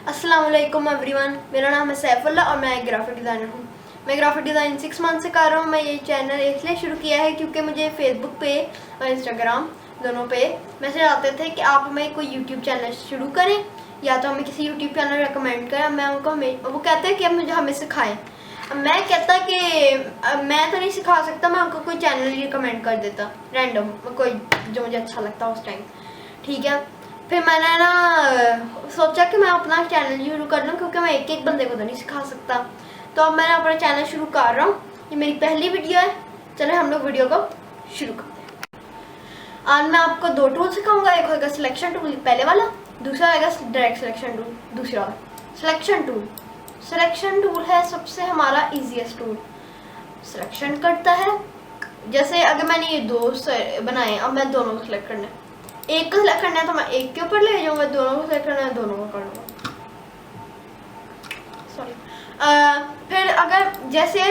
अस्सलाम वालेकुम एवरीवन, मेरा नाम है सैफुल्ला और मैं एक ग्राफिक डिज़ाइनर हूँ। मैं ग्राफिक डिज़ाइन 6 मंथ से कर रहा हूँ। मैं ये चैनल इसलिए शुरू किया है क्योंकि मुझे फेसबुक पे और इंस्टाग्राम दोनों पे मैसेज आते थे कि आप हमें कोई यूट्यूब चैनल शुरू करें या तो हमें किसी यूट्यूब चैनल रिकमेंड करें। मैं उनको वो कहते हैं कि मुझे हमें सिखाएँ। मैं कहता कि मैं तो नहीं सिखा सकता, मैं उनको कोई चैनल रिकमेंड कर देता रैंडम, कोई जो मुझे अच्छा लगता उस टाइम। ठीक है, फिर मैंने ना सोचा कि मैं अपना चैनल शुरू कर लूँ क्योंकि मैं एक एक बंदे को तो नहीं सिखा सकता। तो अब मैंने अपना चैनल शुरू कर रहा हूँ। ये मेरी पहली वीडियो है। चले हम लोग वीडियो को शुरू करते हैं। आज मैं आपको दो टूल सिखाऊंगा। एक होगा सिलेक्शन टूल पहले वाला, दूसरा होगा डायरेक्ट सिलेक्शन टूल दूसरा वाला। सिलेक्शन टूल है सबसे हमारा ईजीएस्ट टूल। सिलेक्शन करता है, जैसे अगर मैंने ये दो बनाए, अब मैं दोनों को सिलेक्ट करना है। एक को सिलेक्ट करना है तो मैं एक के ऊपर ले जाऊंगा, दोनों को सिलेक्ट करना है दोनों को कर लूँगा। सॉरी। फिर अगर जैसे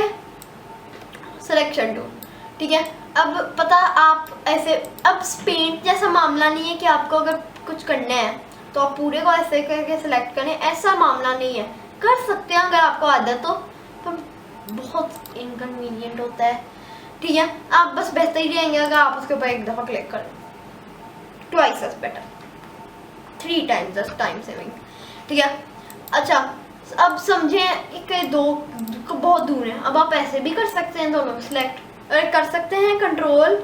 सिलेक्शन टूल, ठीक है। अब पता आप ऐसे, अब पेंट जैसा मामला नहीं है कि आपको अगर कुछ करना है तो आप पूरे को ऐसे करके सिलेक्ट करें, ऐसा मामला नहीं है। कर सकते हैं अगर आपको आदत हो, पर बहुत इनकन्वीनियंट होता है। ठीक है, आप बस बेहतर ही रहेंगे अगर आप उसके ऊपर एक दफ़ा क्लिक करें। Twice as better, 3 times as time saving। ठीक है, अच्छा अब समझें कि दो बहुत दूर है। अब आप ऐसे भी कर सकते हैं, दोनों सिलेक्ट और कर सकते हैं। कंट्रोल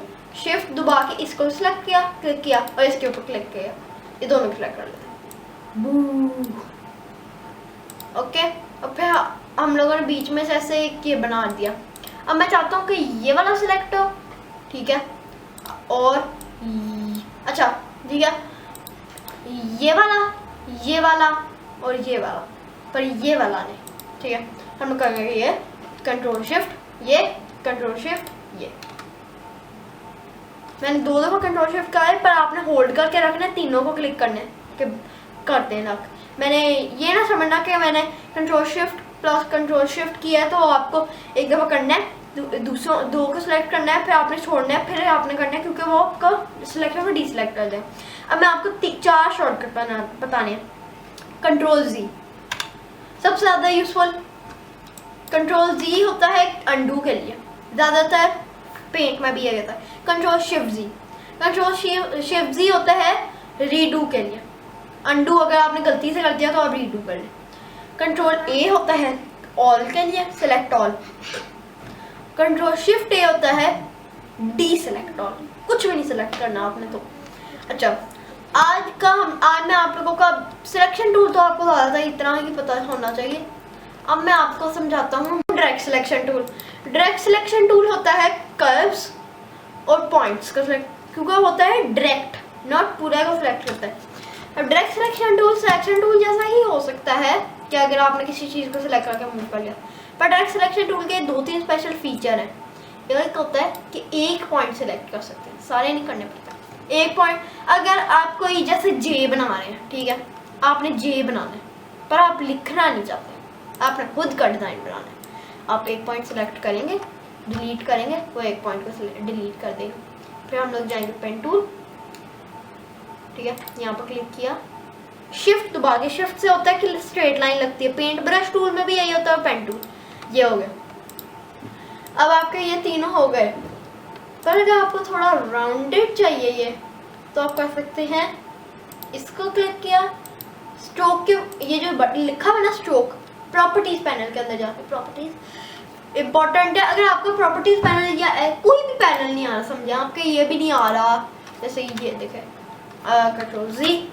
शिफ्ट दबा के इसको सिलेक्ट किया, क्लिक किया और इसके ऊपर क्लिक किया, ये दोनों सिलेक्ट कर लेते हैं। ओके, और फिर हम लोगों ने बीच में से ऐसे ये बना दिया। अब मैं चाहता हूँ कि ये वाला सिलेक्ट हो, ठीक है, और अच्छा ठीक है, ये वाला और ये वाला, पर ये वाला नहीं। ठीक है, हम करेंगे ये कंट्रोल शिफ्ट ये, कंट्रोल शिफ्ट ये। मैंने दो दफ़ा कंट्रोल शिफ्ट करा है, पर आपने होल्ड करके रखना है, तीनों को क्लिक करना है कि करते हैं रख। मैंने ये ना समझना कि मैंने control shift plus control shift किया है तो आपको एक दफ़ा करना है, दूसरों दो को सिलेक्ट करना है, फिर आपने छोड़ना है, फिर आपने करना है, क्योंकि वो आपको सिलेक्शन में डीसिलेक्ट कर दें। अब मैं आपको 4 शॉर्टकट बताने हैं। कंट्रोल जी सबसे ज़्यादा यूजफुल। कंट्रोल जी होता है अंडू के लिए, ज़्यादातर पेंट में भी ये होता है। कंट्रोल शिफ्ट जी होता है रीडू के लिए। अंडू अगर आपने गलती से कर दिया तो आप रीडू कर लें। कंट्रोल ए होता है ऑल के लिए, सिलेक्ट ऑल। कंट्रोल शिफ्ट ए होता है डी सिलेक्ट ऑल, कुछ भी नहीं सिलेक्ट करना आपने तो। अच्छा, आज मैं आप लोगों का सिलेक्शन टूल तो आपको ज़्यादा इतना ही पता होना चाहिए। अब मैं आपको समझाता हूँ direct selection tool. Direct selection tool होता है कर्व्स और पॉइंट्स का सिलेक्ट, क्योंकि होता है डायरेक्ट, नॉट पूरा को सिलेक्ट करता है। अब डायरेक्ट सिलेक्शन टूल जैसा ही हो सकता है कि अगर आपने किसी चीज़ को सिलेक्ट करके मूव कर लिया, पर डायरेक्ट सिलेक्शन टूल के 2-3 स्पेशल फीचर हैं। एक होता है कि एक पॉइंट सिलेक्ट कर सकते हैं, सारे नहीं करने पड़ता। एक पॉइंट, अगर आप कोई जैसे जे बना रहे हैं, ठीक है, आपने जे बनाना है पर आप लिखना नहीं चाहते, आपने खुद का डिज़ाइन बनाना है, आप एक पॉइंट सिलेक्ट करेंगे, डिलीट करेंगे, वो एक पॉइंट को डिलीट कर देगा। फिर हम लोग जाएंगे पेन टूल, ठीक है, यहाँ पर क्लिक किया, शिफ्ट दबा के, शिफ्ट से होता है कि स्ट्रेट लाइन लगती है। पेंट ब्रश टूल में भी यही होता है, पेन टूल ये हो गया। अब आपके ये तीनों हो गए, पर अगर आपको थोड़ा राउंडेड चाहिए ये, तो आप कर सकते हैं, इसको क्लिक किया, स्ट्रोक के ये जो लिखा है ना स्ट्रोक, प्रॉपर्टीज पैनल के अंदर जाके, प्रॉपर्टीज इंपॉर्टेंट है। अगर आपको प्रॉपर्टीज पैनल या कोई भी पैनल नहीं आ रहा, समझे आपके ये भी नहीं आ रहा, जैसे ये देखें कंट्रोल जी,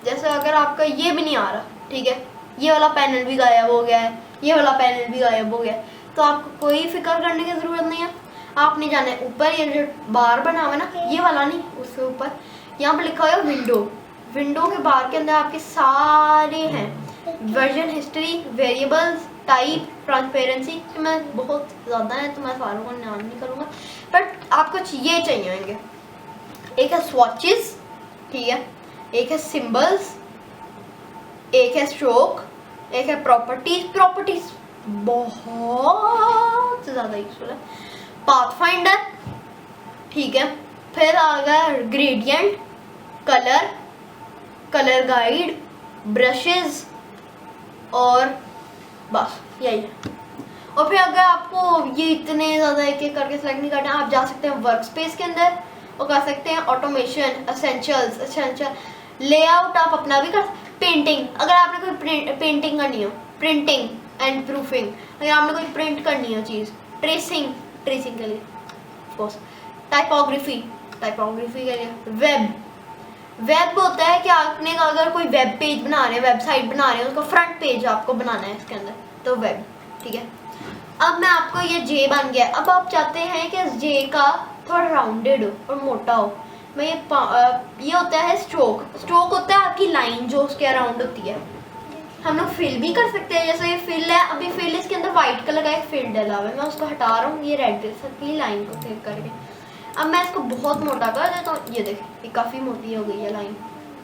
जैसे अगर आपका ये भी नहीं आ रहा, ठीक है, ये वाला पैनल भी गायब हो गया है, ये वाला पैनल भी गायब हो गया, तो आपको कोई फिक्र करने की ज़रूरत नहीं है। आपने जाना है ऊपर, ये जो बार बना हुआ है ना, ये वाला नहीं, उसके ऊपर यहाँ पर लिखा हुआ है विंडो। विंडो के बार के अंदर आपके सारे हैं, version history, variables, type, transparency. मैं बहुत ज़्यादा है तो मैं सारों का नाम नहीं करूँगा, बट आपको ये चाहिए होंगे। एक है स्वॉचेस, ठीक है, एक है सिंबल्स, एक है स्ट्रोक, एक है प्रॉपर्टीज बहुत ज़्यादा यूजफुल है। पाथफाइंडर, ठीक है, फिर आ गया ग्रेडियंट, कलर गाइड, ब्रशेस और बस यही है। और फिर अगर आपको ये इतने ज़्यादा एक एक करके सेलेक्ट नहीं करना, आप जा सकते हैं वर्क स्पेस के अंदर और कर सकते हैं ऑटोमेशन, एसेंशियल लेआउट आप अपना भी कर। पेंटिंग, अगर आपने कोई पेंटिंग करनी हो, प्रिंटिंग एंड प्रूफिंग, अगर आपने कोई प्रिंट करनी हो चीज़, ट्रेसिंग के लिए ऑफकोर्स, टाइपोग्राफी के लिए, वेब होता है कि आपने अगर कोई वेब पेज बना रहे हैं, वेबसाइट बना रहे हैं, उसका फ्रंट पेज आपको बनाना है इसके अंदर, तो वेब। ठीक है, अब मैं आपको ये जे बन गया। अब आप चाहते हैं कि जे का थोड़ा राउंडेड हो और मोटा हो। मैं ये होता है स्ट्रोक होता है आपकी लाइन जो उसके अराउंड होती है। हम लोग फिल भी कर सकते हैं, जैसे ये फिल है, अभी फिल इसके अंदर वाइट कलर का एक फिल डला हुआ है, मैं उसको हटा रहा हूँ, ये रेड की लाइन को क्लिक करके। अब मैं इसको बहुत मोटा कर देता हूँ, ये देखिए ये काफ़ी मोटी हो गई है लाइन।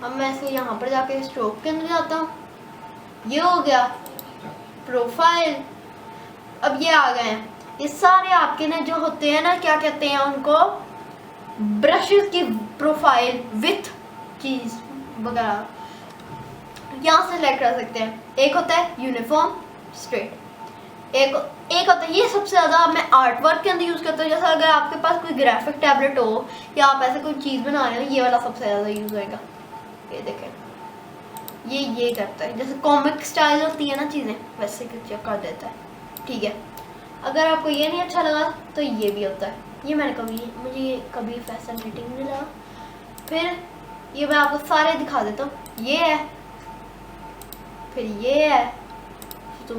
अब मैं इसको यहाँ पर जाके स्ट्रोक के अंदर जाता हूँ, ये हो गया प्रोफाइल। अब ये आ गए हैं, ये सारे आपके ना जो होते हैं ना, क्या कहते हैं उनको, ब्रशेस की प्रोफाइल विथ चीज वगैरह यहाँ से सेलेक्ट कर सकते हैं। एक होता है यूनिफॉर्म स्ट्रेट, एक होता है, ये सबसे ज़्यादा मैं आर्ट वर्क के अंदर यूज़ करता हूँ। जैसे अगर आपके पास कोई ग्राफिक टैबलेट हो या आप ऐसे कोई चीज़ बना रहे हो, ये वाला सबसे ज़्यादा यूज़ होएगा। ये देखें, ये करता है, जैसे कॉमिक स्टाइल होती है ना चीज़ें, वैसे कुछ कर देता है। ठीक है, अगर आपको ये नहीं अच्छा लगा तो ये भी होता है, ये मुझे कभी फैसिनेटिंग नहीं लगा। फिर ये मैं आपको सारे दिखा देता हूँ, ये है, फिर ये है, तो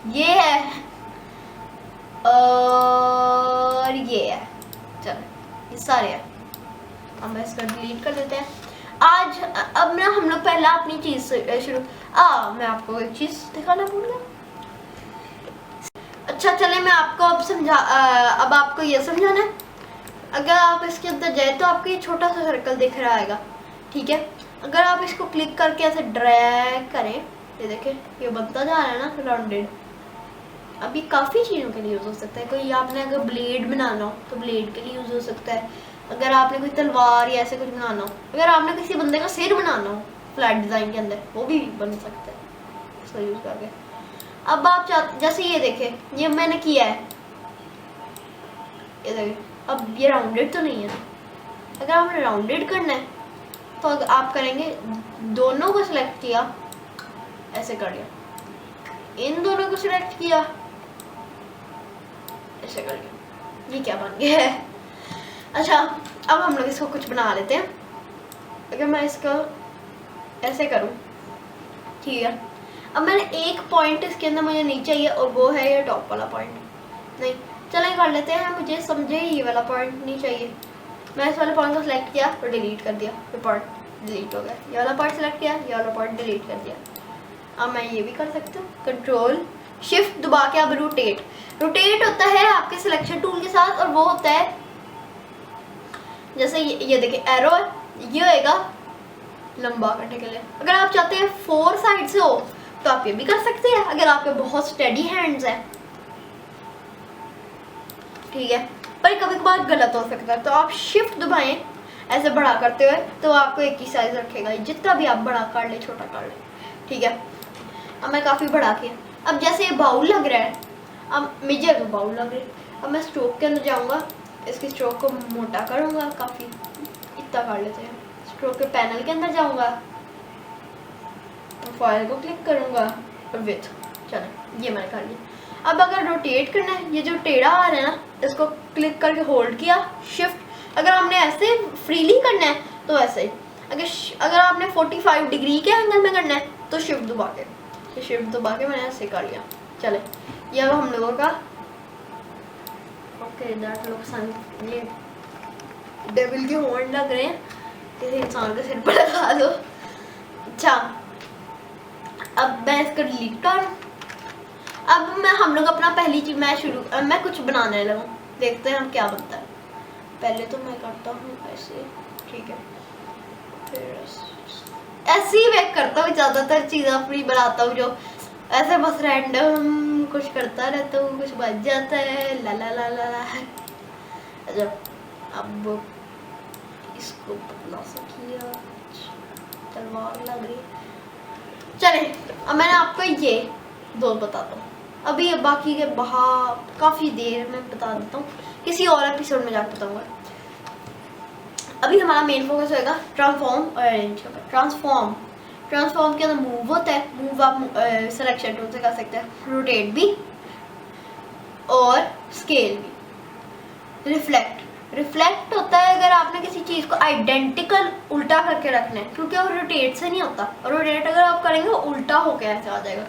ये है और ये है। चलो ये सारे हैं, अब मैं इसका डिलीट कर देते हैं। अब ना हम लोग पहला अपनी चीज़ शुरू, मैं आपको एक चीज़ दिखाना भूल गया। अच्छा चले, मैं आपको अब आपको ये समझाना है। अगर आप इसके अंदर जाए तो आपको ये छोटा सा सर्कल दिख रहा है, ठीक है। अगर आप इसको क्लिक करके ऐसे ड्रैग करें, ये देखें ये बनता जा रहा है ना राउंडेड। अब ये काफ़ी चीज़ों के लिए यूज़ हो सकता है। कोई आपने अगर ब्लेड बनाना हो तो ब्लेड के लिए यूज़ हो सकता है। अगर आपने कोई तलवार या ऐसे कुछ बनाना हो, अगर आपने किसी बंदे का सिर बनाना हो फ्लैट डिज़ाइन के अंदर, वो भी बन सकता है इसका यूज़ करके। अब आप जैसे ये देखें, ये मैंने किया है, ये देखें, अब ये राउंडेड तो नहीं है। अगर आपने राउंडेड करना है तो आप करेंगे, दोनों को सिलेक्ट किया, ऐसे कर लिया, इन दोनों को सिलेक्ट किया, ऐसे कर लिया, ये क्या बन गया है। अच्छा, अब हम लोग इसको कुछ बना लेते हैं। अगर मैं इसको ऐसे करूं, ठीक है, अब मैंने एक पॉइंट इसके अंदर मुझे नहीं चाहिए और वो है ये टॉप वाला पॉइंट। नहीं, चलें कर लेते हैं, मुझे समझे ये वाला पॉइंट नहीं चाहिए। मैं इस वाले पॉइंट को सिलेक्ट किया और डिलीट कर दिया, ये पॉइंट डिलीट हो गया। ये वाला पॉइंट सिलेक्ट किया, ये वाला पॉइंट डिलीट कर दिया। अब मैं ये भी कर सकती हूँ, कंट्रोल शिफ्ट दबा के। अब रोटेट होता है आपके सिलेक्शन टूल के साथ, और वो होता है जैसे ये देखिए एरो है, ये होएगा लंबा करने के लिए। अगर आप चाहते हैं 4 साइड से हो तो आप ये भी कर सकते हैं, अगर आपके बहुत स्टेडी हैंड्स हैं, ठीक है। पर कभी कभार गलत हो सकता है, तो आप शिफ्ट दबाएं ऐसे बड़ा करते हुए, तो आपको एक ही साइज रखेगा, जितना भी आप बड़ा कर ले छोटा कर ले, ठीक है। अब मैं काफ़ी बड़ा किया। अब जैसे ये बाउल लग रहा है, अब मुझे तो बाउल लग रहा है। अब मैं स्ट्रोक के अंदर जाऊंगा, इसकी स्ट्रोक को मोटा करूंगा, काफ़ी इतना कर लेते हैं। स्ट्रोक के पैनल के अंदर जाऊंगा, प्रोफाइल को क्लिक करूंगा और विथ, चलो ये मैंने कर लिया। अब अगर रोटेट करना है, ये जो टेढ़ा आ रहा है ना, इसको क्लिक करके होल्ड किया, शिफ्ट। अगर हमने ऐसे फ्रीली करना है तो ऐसे, अगर आपने 45 डिग्री के एंगल में करना है तो शिफ्ट दबा के मैंने ऐसे कर लिया। चले, ये अब हम लोगों का ओके दैट लुक्स, ये डेविल के हॉर्न लग रहे हैं, किसी इंसान के सिर पर लगा दो। अच्छा, अब मैं इसको डिलीट कर। अब हम लोग अपना पहली चीज मैं कुछ बनाने लगा, देखते हैं हम क्या बनता है। पहले तो मैं करता हूँ ऐसे, ठीक है, फिर ऐसे ही मैं करता हूँ, ज़्यादातर चीज़ें अपनी बनाता हूँ जो ऐसे बस रैंडम कुछ करता रहता हूँ, कुछ बच जाता है, ला ला ला ला ला। अच्छा, अब इसको पतला सा किया, तलवार लग रही, चले अब मैंने आपको ये दो बताता हूँ, अभी बाकी के काफ़ी देर में बता देता हूँ, किसी और एपिसोड में जाकर बताऊँगा। अभी हमारा मेन फोकस होएगा ट्रांसफॉर्म और अरेंज का। ट्रांसफॉर्म के अंदर मूव होता है, मूव आप सिलेक्शन टूल से कर सकते हैं, रोटेट भी और स्केल भी। रिफ्लेक्ट होता है अगर आपने किसी चीज़ को आइडेंटिकल उल्टा करके रखना है, क्योंकि वो रोटेट से नहीं होता, और रोटेट अगर आप करेंगे वो उल्टा होकर ऐसे आ जाएगा।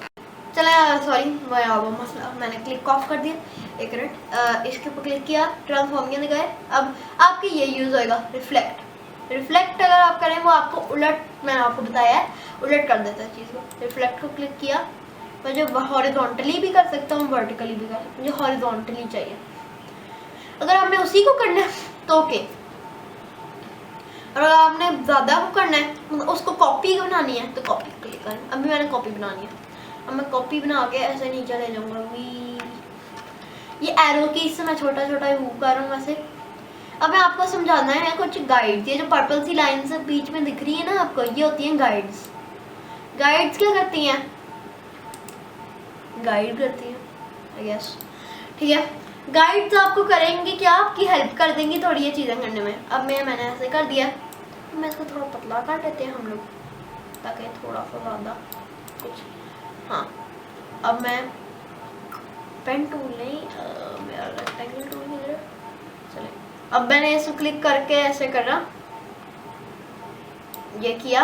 चले सॉरी वो मसला मैंने क्लिक ऑफ कर दिया, एक मिनट। इसके ऊपर क्लिक किया, ट्रांसफॉर्म के अंदर गए। अब आपके ये यूज़ होएगा रिफ्लेक्ट अगर आप करें वो आपको उलट, मैंने आपको बताया है, उलट कर देता है चीज़ को। रिफ्लेक्ट को क्लिक किया, मैं जो हॉरिजॉन्टली भी कर सकता हूँ, वर्टिकली भी कर सकता हूँ, मुझे हॉरिजॉन्टली चाहिए। अगर आपने उसी को करना है तो ओके, और अगर आपने ज़्यादा को करना है, मतलब उसको कॉपी बनानी है तो कॉपी क्लिक करें। अभी मैंने कॉपी बनानी है, अब मैं कॉपी बना के ऐसे नीचे ले जाऊँगा। ये एरो की इससे मैं छोटा छोटा मूव कर रहा हूँ ऐसे। अब मैं आपको समझाना है कुछ गाइड्स, ये जो पर्पल सी लाइन से बीच में दिख रही है ना आपको, ये होती हैं गाइड्स। गाइड्स क्या करती हैं? गाइड करती हैं आई गेस, ठीक है। गाइड्स आपको करेंगे क्या, आपकी हेल्प कर देंगी थोड़ी ये चीज़ें करने में। अब मैंने ऐसे कर दिया, तो मैं इसको थोड़ा पतला कर देते हैं हम लोग, ताकि थोड़ा सा ज़्यादा कुछ। हाँ, अब मैं पेन टूल नहीं, मेरा रेक्टेंगल टूल नहीं है। चले अब मैंने इसको क्लिक करके ऐसे कर रहा, ये किया,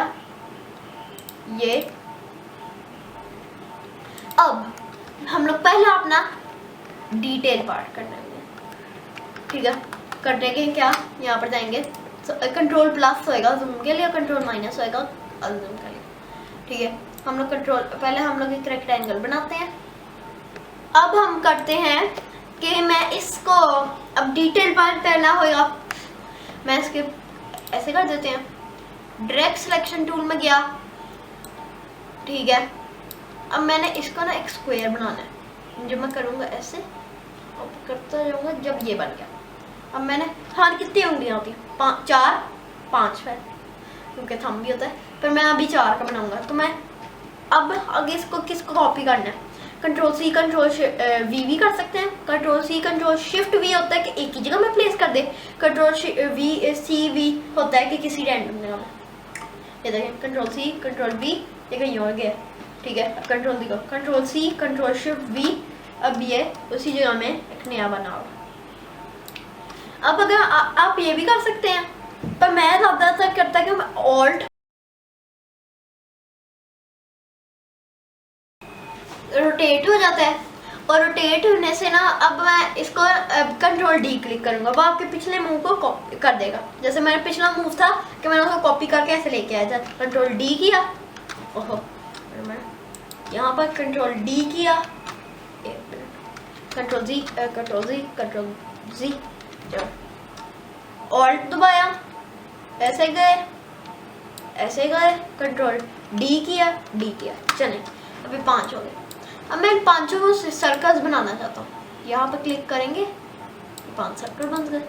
ये। अब हम लोग पहला अपना डिटेल पार्ट करना है, ठीक है। करने के क्या, यहाँ पर जाएंगे, कंट्रोल प्लस होएगा जूम के लिए, कंट्रोल माइनस होएगा अनजूम के लिए, ठीक है। हम लोग पहले हम लोग एक रेक्टेंगल बनाते हैं। अब हम करते हैं कि मैं इसको, अब डिटेल पार्ट पहला होएगा, मैं इसके ऐसे कर देते हैं, डायरेक्ट सिलेक्शन टूल में गया, ठीक है। अब मैंने इसको ना एक स्क्वायर बनाना है, जब मैं करूँगा ऐसे और करता जाऊँगा, जब ये बन गया। अब मैंने, हाँ कितनी उंगलियाँ होती हैं, 4 5 है, क्योंकि थंब भी होता है, पर मैं अभी 4 का बनाऊँगा। तो मैं अब आगे इसको किसको कॉपी करना है, कंट्रोल सी कंट्रोल वी भी कर सकते हैं। Control C control shift V होता है कि एक ही जगह में प्लेस कर दे, कंट्रोल सी वी होता है कि किसी रैंडम जगह में। ये देखें, कंट्रोल सी कंट्रोल वी, ये कहीं और गया, ठीक है। अब कंट्रोल दी को, control C control shift V, अब ये उसी जगह में एक नया बना होगा। अब अगर आप ये भी कर सकते हैं, पर मैं ज़्यादातर करता कि मैं ऑल्ट रोटेट हो जाता है, और रोटेट होने से ना अब मैं इसको कंट्रोल डी क्लिक करूँगा, वो आपके पिछले मूव को कॉपी कर देगा। जैसे मेरा पिछला मूव था कि मैंने उसको कॉपी करके ऐसे लेके आया था, कंट्रोल डी किया, ओहो मैं यहाँ पर कंट्रोल डी किया, कंट्रोल जी कंट्रोल जी, ऑल्ट दबाया, ऐसे गए, कंट्रोल डी किया, चले अभी 5 हो गए। अब मैं इन 5 को सर्कल्स बनाना चाहता हूँ, यहाँ पर क्लिक करेंगे, 5 सर्कल बन गए।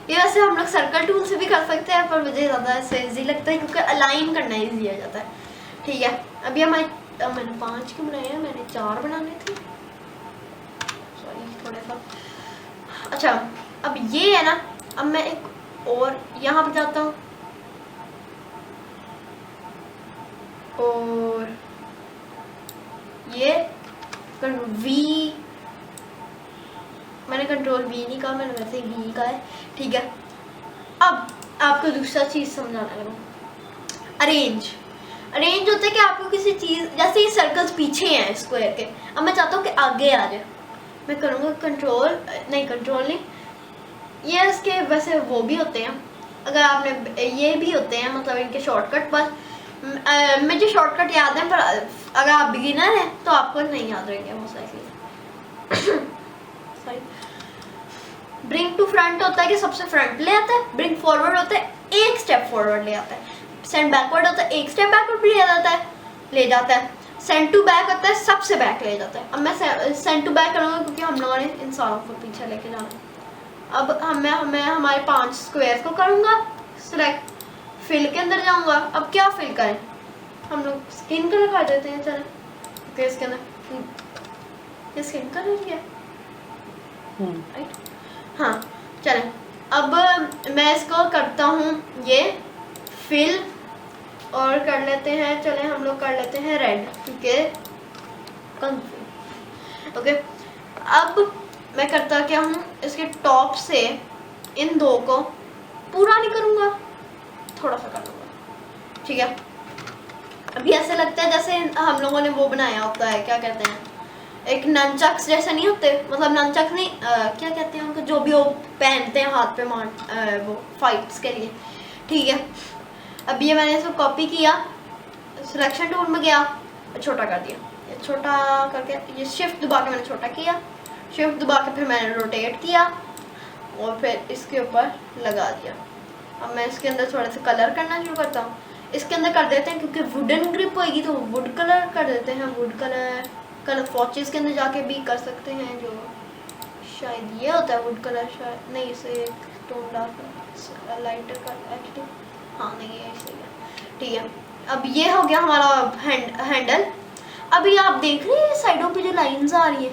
ये वैसे हम लोग सर्कल टूल से भी कर सकते हैं, पर मुझे ज़्यादा ऐसे ईजी लगता है क्योंकि अलाइन करना ईजी हो जाता है, ठीक है। अभी मैंने 5 क्यों बनाए हैं, मैंने 4 बनाने थे, सॉरी थोड़ा सा। अच्छा अब ये है ना, अब मैं एक और यहाँ पर जाता हूँ, और ये वी, मैंने कंट्रोल वी नहीं कहा, मैंने वैसे ही वी कहा है, ठीक है। अब आपको दूसरा चीज़ समझाना करूँ, अरेंज होता है कि आपको किसी चीज़, जैसे ये सर्कल्स पीछे हैं स्क्वायर के, अब मैं चाहता हूँ कि आगे आ जाए, मैं करूँगा कंट्रोल नहीं, ये इसके वैसे वो भी होते हैं, अगर आपने ये भी होते हैं, मतलब इनके शॉर्टकट, बस मुझे शॉर्टकट याद है, पर अगर आप बिगिनर हैं तो आपको नहीं याद रहेंगे most likely. Sorry, bring to front होता है कि सबसे फ्रंट ले आता है, ब्रिंग फॉरवर्ड होता है एक स्टेप फॉरवर्ड ले आता है, सेंड बैकवर्ड होता है एक स्टेप बैकवर्ड ले जाता है, सेंड टू बैक होता है सबसे बैक ले जाता है। अब मैं सेंड टू बैक करूँगा क्योंकि हम लोगों ने इन सारों को पीछे लेके जाना है। अब मैं हमारे 5 स्क्वायर को करूँगा सिलेक्ट, फिल के अंदर जाऊँगा। अब क्या फिल करें, हम लोग स्किन कलर कर देते हैं। चलो ओके, इसके अंदर ये स्किन कलर ही है राइट। हाँ चलें, अब मैं इसको करता हूँ ये फिल और कर लेते हैं, चलें हम लोग कर लेते हैं रेड, क्योंकि ओके। अब मैं करता क्या हूँ, इसके टॉप से इन दो को पूरा नहीं करूँगा, थोड़ा सा कर लूँगा, ठीक है। अभी ऐसे लगता है जैसे हम लोगों ने वो बनाया होता है, क्या कहते हैं, एक ननचक्स जैसे नहीं होते, मतलब ननचक्स नहीं, क्या कहते हैं उनको, जो भी वो पहनते हैं हाथ पे मार वो फाइट्स के लिए, ठीक है। अब ये मैंने इसको कॉपी किया, सिलेक्शन टूल में गया, छोटा कर दिया, ये छोटा करके ये शिफ्ट दबा के मैंने छोटा किया, शिफ्ट दबा के फिर मैंने रोटेट किया और फिर इसके ऊपर लगा दिया। अब मैं इसके अंदर थोड़े से कलर करना शुरू करता हूँ। इसके अंदर कर देते हैं, क्योंकि वुडन ग्रिप होगी तो वुड कलर कर देते हैं, वुड कलर फॉचेस के अंदर जाके भी कर सकते हैं, जो शायद ये होता है वुड कलर, शायद नहीं, इसे टोन डार्क लाइटर का एक्चुअली, हाँ नहीं ये सही है, ठीक है। अब ये हो गया हमारा हैंडल। अभी आप देख रहे हैं साइडों पे जो लाइंस आ रही है,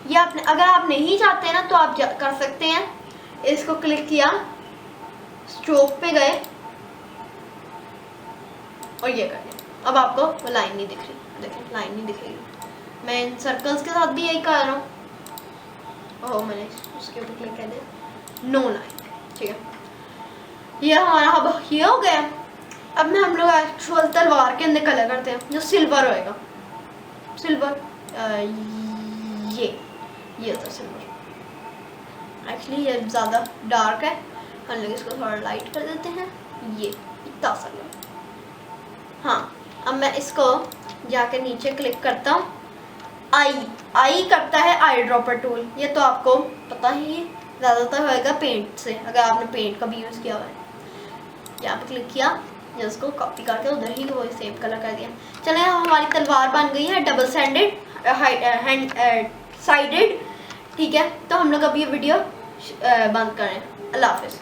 ये आपने, अगर आप नहीं चाहते हैं ना तो आप कर सकते हैं, इसको क्लिक किया, स्ट्रोक पे गए और ये कर दिया। अब आपको वो लाइन नहीं दिख रही, देखिए लाइन नहीं दिखेगी। मैं इन सर्कल्स के साथ भी यही कर रहा हूँ, ओह मैंने उसके ऊपर क्लिक कर दिया, नो लाइन, ठीक है। ये हमारा अब ये हो गया। अब में हम लोग एक्चुअल तलवार के अंदर कलर करते हैं, जो सिल्वर होएगा, सिल्वर ये होता है सिल्वर। एक्चुअली ये ज़्यादा डार्क है, हम लोग इसको थोड़ा लाइट कर देते हैं, ये इतना सा। हाँ अब मैं इसको जाके नीचे क्लिक करता हूँ, आई करता है आई ड्रॉपर टूल, ये तो आपको पता ही है, ज़्यादातर होएगा पेंट से, अगर आपने पेंट का भी यूज़ किया हुआ है। यहाँ पे क्लिक किया, या उसको कॉपी करके उधर ही वही सेम कलर कर दिया। चलें हमारी तलवार बन गई है डबल साइडेड, ठीक है। तो हम लोग अब ये वीडियो बंद करें, अल्लाह हाफिज़।